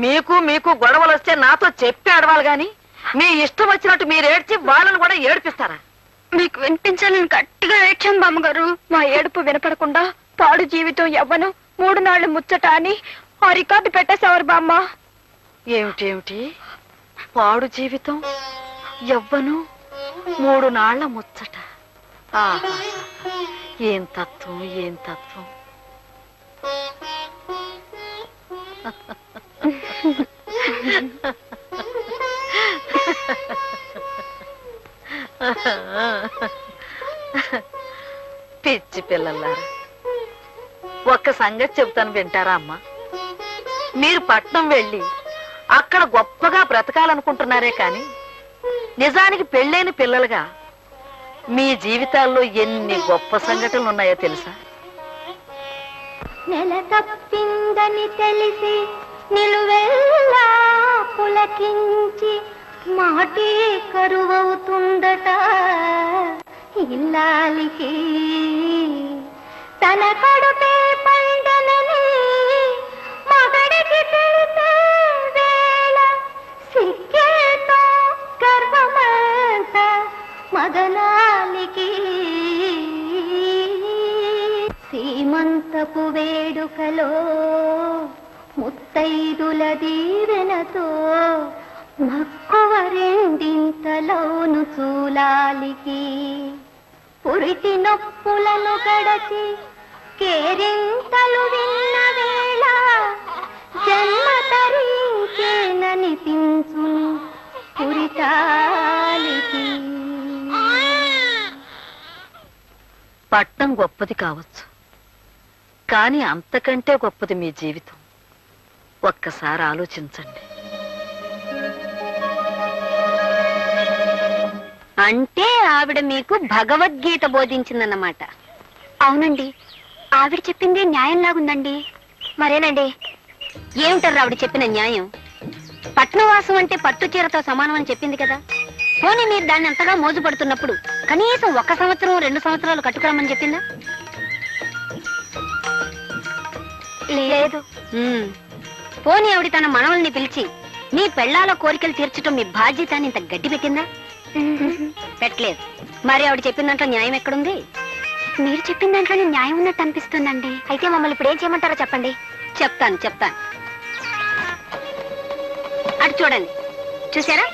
మీకు మీకు గొడవలు వస్తే నాతో చెప్పి ఆడవాలి గాని మీ ఇష్టం వచ్చినట్టు మీరు ఏడ్చి వాళ్ళని కూడా ఏడిపిస్తారా? మీకు వినిపించాలని గట్టిగా ఏడ్చాం బామ్మగారు. మా ఏడుపు వినపడకుండా పాడు జీవితం యవ్వనం 3 నాళ్లు ముచ్చట అని ఆ రికార్డు పెట్టేశారు బామ్మ. ఏమిటేమిటి పాడు జీవితం యవ్వను 3 నాళ్ల ముచ్చట? ఆహా, ఏం తత్వం ఏం తత్వం. పిచ్చి పిల్లలారా, ఒక్క సంగతి చెబుతాను వింటారా అమ్మా? మీరు పట్నం వెళ్ళి అక్కడ గొప్పగా బ్రతకాలనుకుంటున్నారే కాని నిజానికి పెళ్ళైన పిల్లలుగా మీ జీవితాల్లో ఎన్ని గొప్ప సంఘటనలు ఉన్నాయో తెలుసా? నెల తప్పిందని తెలిసి నిలువెల్లా పులకించి మాటే కరువవుతుందట ఇల్లాలికి. తన కడుపే పండనని మగడికి తెలిసే వేళ సిక్కేతో గర్వమంత మగనాలికి. సీమంతపు వేడుకలో ముత్తైదుల దీవెనతో మక్కువ రెండింతలోను చూలాలికి. పురిటి నొప్పులను గడచి కేరింతలు విన్న వేళ జన్మ తరించేననిపించును పురిటాలికి. పట్నం గొప్పది కావచ్చు, కానీ అంతకంటే గొప్పది మీ జీవితం. ఒక్కసారి ఆలోచించండి. అంటే ఆవిడ మీకు భగవద్గీత బోధించిందన్నమాట. అవునండి, ఆవిడ చెప్పింది న్యాయంలాగుందండి. మరేనండి, ఏమిటారు ఆవిడ చెప్పిన న్యాయం? పట్నవాసం అంటే పట్టు చీరతో సమానం అని చెప్పింది కదా. పోనీ మీరు దాన్ని అంతగా మోజుపడుతున్నప్పుడు కనీసం 1 సంవత్సరం 2 సంవత్సరాలు కట్టుకురమ్మని చెప్పిందా? లేదు. పోనీ ఆవిడ తన మనవల్ని పిలిచి మీ పెళ్లాల కోరికలు తీర్చడం మీ బాధ్యత అని ఇంత గడ్డి పెట్టిందా? పెట్టలేదు. మరి ఆవిడ చెప్పిన దాంట్లో న్యాయం ఎక్కడుంది? మీరు చెప్పిన దాంట్లోనే న్యాయం ఉన్నట్టు అనిపిస్తుందండి. అయితే మమ్మల్ని ఇప్పుడు ఏం చేయమంటారో చెప్పండి. చెప్తాను. అటు చూడండి, చూసారా?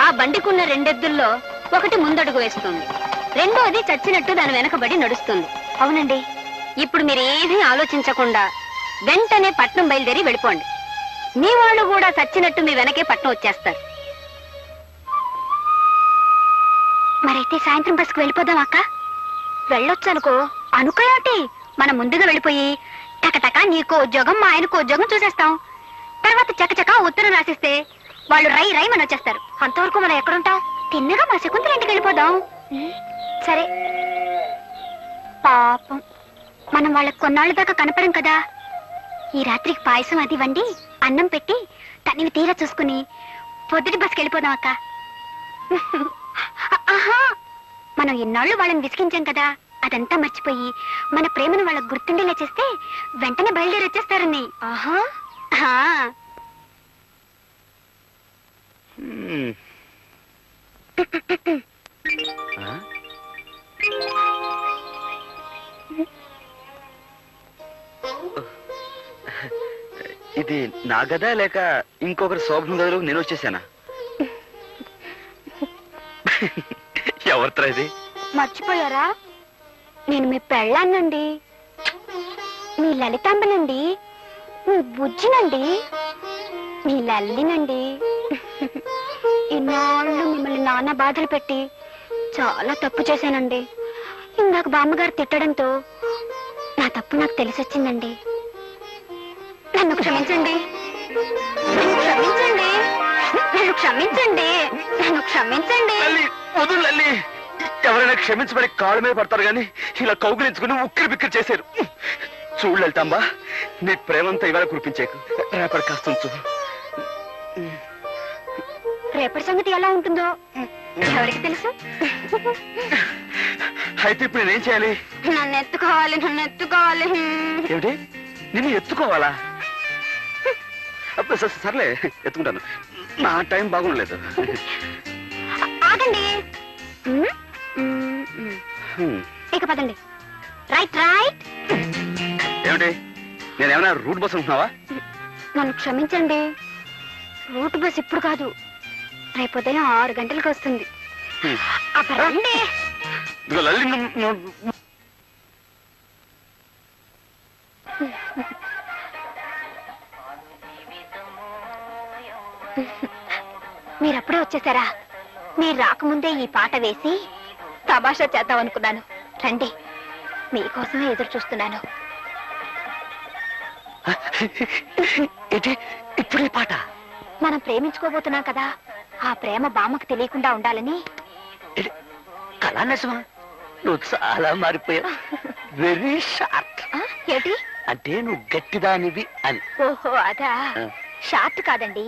ఆ బండికున్న 2 ఎద్దుల్లో ఒకటి ముందడుగు వేస్తుంది, రెండోది చచ్చినట్టు దాని వెనకబడి నడుస్తుంది. అవునండి. ఇప్పుడు మీరు ఏమీ ఆలోచించకుండా వెంటనే పట్నం బయలుదేరి వెళ్ళిపోండి. మీ వాళ్ళు కూడా చచ్చినట్టు మీ వెనకే పట్నం వచ్చేస్తారు. మరైతే సాయంత్రం బస్కు వెళ్ళిపోదాం అక్క. వెళ్ళొచ్చు అనుకో. అనుకోయోటి, మనం ముందుగా వెళ్ళిపోయి టకటక నీకో ఉద్యోగం మా ఆయనకో ఉద్యోగం చూసేస్తాం. తర్వాత చకచక ఉత్తరం రాసిస్తే వాళ్ళు రై రై మన వచ్చేస్తారు. అంతవరకు మనం ఎక్కడుంటాం? తిన్నగా మా శకుంతల ఇంటికి వెళ్ళిపోదాం. సరే. పాపం మనం వాళ్ళకి కొన్నాళ్ళ దాకా కనపడం కదా. ఈ రాత్రికి పాయసం అది వండి అన్నం పెట్టి తనివి తీరా చూసుకుని పొద్దుటి బస్కి వెళ్ళిపోదాం అక్క. ఆహా, మనం ఎన్నాళ్ళు వాళ్ళని విసిగించాం కదా, అదంతా మర్చిపోయి మన ప్రేమను వాళ్ళకు గుర్తుండేలా చేస్తే వెంటనే బయలుదేరి వచ్చేస్తారని. ఆహా. ఇది నా గదా లేక ఇంకొకరి శోభన గదిలో నేను వచ్చేసానా? ఎవరితో ఇది? మర్చిపోయారా? నేను మీ పెళ్ళాన్నండి, మీ లలితాంబనండి, మీ బుజ్జినండి, మీ లల్లినండి. ఇన్నాళ్ళు మిమ్మల్ని నాన్న బాధలు పెట్టి చాలా తప్పు చేశానండి. ఇందాక బామ్మగారు తిట్టడంతో నా తప్పు నాకు తెలిసొచ్చిందండి. నన్ను క్షమించండి, క్షమించండి, నన్ను క్షమించండి, నన్ను క్షమించండి. ఎవరైనా క్షమించబడి కాళ్ళ మీద పడతారు గాని ఇలా కౌగిలించుకుని ఉక్కిరి బిక్కిరి చేశారు. చూడు లలితాంబా, నీ ప్రేమంతా ఇవాళ కురిపించేకు, రేపటి కాస్త ఉంచు. రేపటి సంగతి ఎలా ఉంటుందో ఎవరికి తెలుసు? అయితే ఇప్పుడు నేనేం చేయాలి? నన్ను ఎత్తుకోవాలి, నన్ను ఎత్తుకోవాలి. ఏమిటి, నిన్ను ఎత్తుకోవాలా? సర్లే ఎత్తుకుంటాను. నా టైం బాగుండలేదు. ఆగండి. ఇక పదండి. Right right. ఏమిటి, నేనేమైనా రూట్ బస్ ఉంటున్నావా? నన్ను క్షమించండి, రూట్ బస్ ఇప్పుడు కాదు, రేపు ఉదయం 6 గంటలకు వస్తుంది. రండి. ఇదిగో లల్లి, మీరప్పుడే వచ్చేసారా? మీరు రాకముందే ఈ పాట వేసి తమాషా చేద్దాం అనుకున్నాను. రండి, మీకోసమే ఎదురు చూస్తున్నాను. ఇప్పుడే పాట? మనం ప్రేమించుకోబోతున్నాం కదా, ఆ ప్రేమ బామ్మకు తెలియకుండా ఉండాలని. కళా నిజమా? నువ్వు చాలా మారిపోయావు. Very short. ఏంటి అంటే నువ్వు గట్టిదానివి అని. ఓహో అదా. షార్ట్ కాదండి,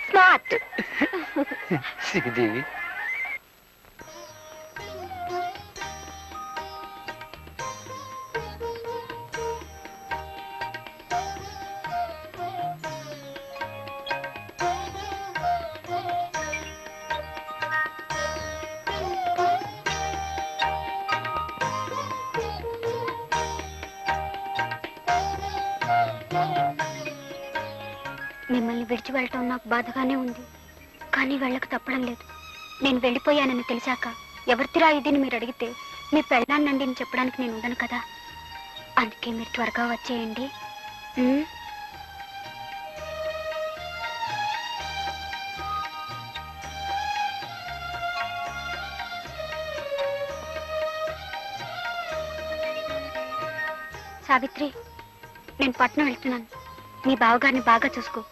స్మార్ట్. శ్రీదేవి, మిమ్మల్ని విడిచి వెళ్ళటం నాకు బాధగానే ఉంది, కానీ వెళ్ళక తప్పడం లేదు. నేను వెళ్ళిపోయానని తెలిసాక ఎవరితిరా ఇదిని మీరు అడిగితే మీ పెళ్ళాన్నండి అని చెప్పడానికి నేను ఉండను కదా. అందుకే మీరు త్వరగా వచ్చేయండి. సావిత్రి, నేను పట్నం వెళ్తున్నాను. మీ బావగారిని బాగా చూసుకో.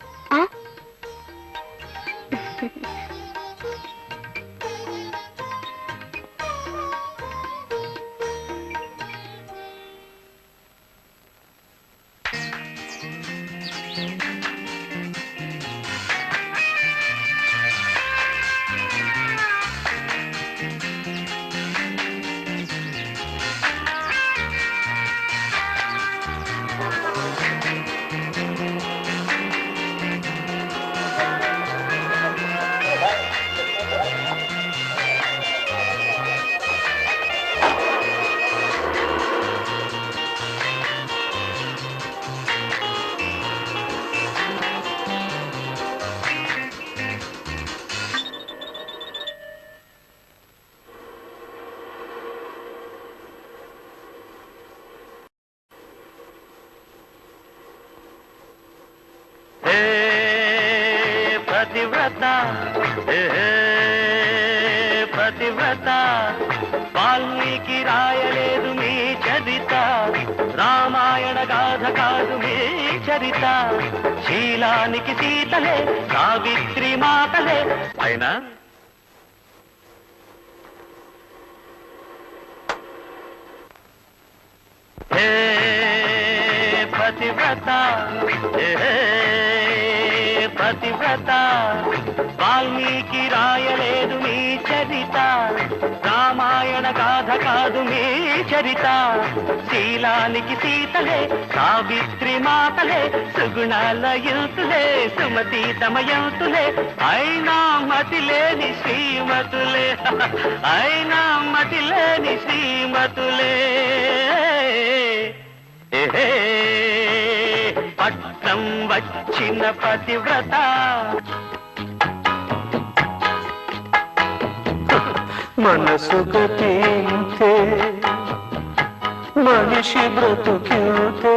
పతివ్రత వాల్మీకి రాయలేదు మీ చరిత, రామాయణ గాథ కాదు మీ చరిత. శీలానికి సీతలే, సావిత్రి మాతలే. అయినా పతివ్రత, పతివ్రత వాల్మీకి రాయలేదు మీ చరిత, రామాయణ గాథ కాదు మీ చరిత. శీలానికి సీతలే, సావిత్రి మాతలే, సుగుణాల యుతులే, సుమతి తమయంతులే. అయినా మతిలేని శ్రీమతులే, అయినా మతిలేని శ్రీమతులే. పట్నం వచ్చిన పతివ్రత, మనసు గతింతే మనిషి బ్రతుకితే